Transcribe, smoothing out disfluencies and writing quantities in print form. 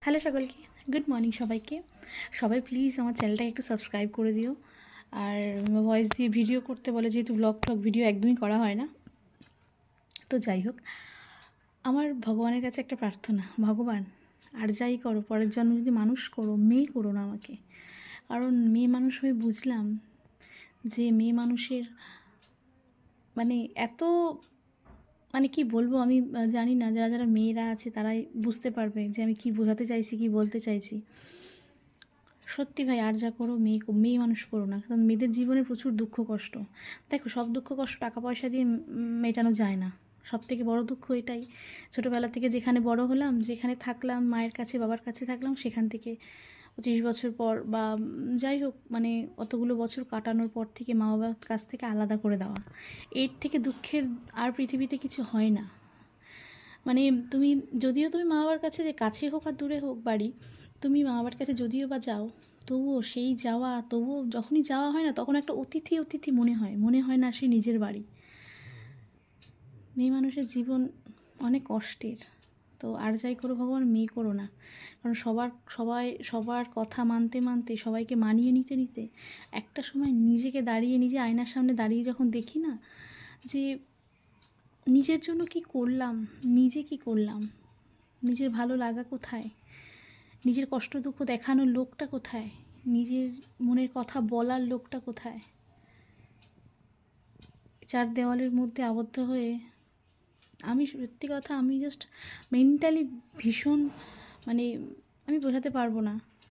Hello সকলকে, good morning সবাইকে। সবাই প্লিজ আমার চ্যানেলটাকে একটু সাবস্ক্রাইব করে দিও। আর ভয়েস দিয়ে ভিডিও করতে বলে, যেহেতু ব্লগ ভিডিও একদমই করা হয় না। তো যাই হোক, আমার ভগবানের কাছে একটা প্রার্থনা, ভগবান আর যাই করো পরের জন্ম যদি মানুষ করো, মেয়ে করো না আমাকে। কারণ মেয়ে মানুষ হয়ে বুঝলাম যে মেয়ে মানুষের মানে এত কি বলবো আমি জানি না। যারা যারা মেয়েরা আছে তারাই বুঝতে পারবে যে আমি কি বোঝাতে চাইছি, কি বলতে চাইছি। সত্যি ভাই, আর যা করো মেয়ে মানুষ করো না। কারণ মেয়েদের জীবনে প্রচুর দুঃখ কষ্ট। দেখো, সব দুঃখ কষ্ট টাকা পয়সা দিয়ে মেটানো যায় না। সব থেকে বড় দুঃখ এটাই, ছোটোবেলা থেকে যেখানে বড় হলাম, যেখানে থাকলাম, মায়ের কাছে বাবার কাছে থাকলাম, সেখান থেকে 25 বছর পর বা যাই হোক অতগুলো বছর কাটানোর পর থেকে মা বাবার কাছ থেকে আলাদা করে দেওয়া, এর থেকে দুঃখের আর পৃথিবীতে কিছু হয় না। তুমি যদিও তুমি মা বাবার কাছে, যে কাছে হোক আর দূরে হোক বাড়ি, তুমি মা বাবার কাছে যদিও বা যাও, তবুও সেই যাওয়া, তবুও যখনই যাওয়া হয় না, তখন একটা অতিথি অতিথি মনে হয় না সে নিজের বাড়ি। মেয়ে মানুষের জীবন অনেক কষ্টের। তো আর যাই করো ভগবান, মেয়ে করো না। কারণ সবার কথা মানতে মানতে, সবাইকে মানিয়ে নিতে নিতে একটা সময় নিজেকে দাঁড়িয়ে, নিজে আয়নার সামনে দাঁড়িয়ে যখন দেখি না, যে নিজের জন্য কি করলাম, নিজে কি করলাম, নিজের ভালো লাগা কোথায়, নিজের কষ্ট দুঃখ দেখানোর লোকটা কোথায়, নিজের মনের কথা বলার লোকটা কোথায়। চার দেওয়ালের মধ্যে আবদ্ধ হয়ে আমি সত্যি কথা, আমি জাস্ট মেন্টালি ভীষণ আমি বোঝাতে পারবো না।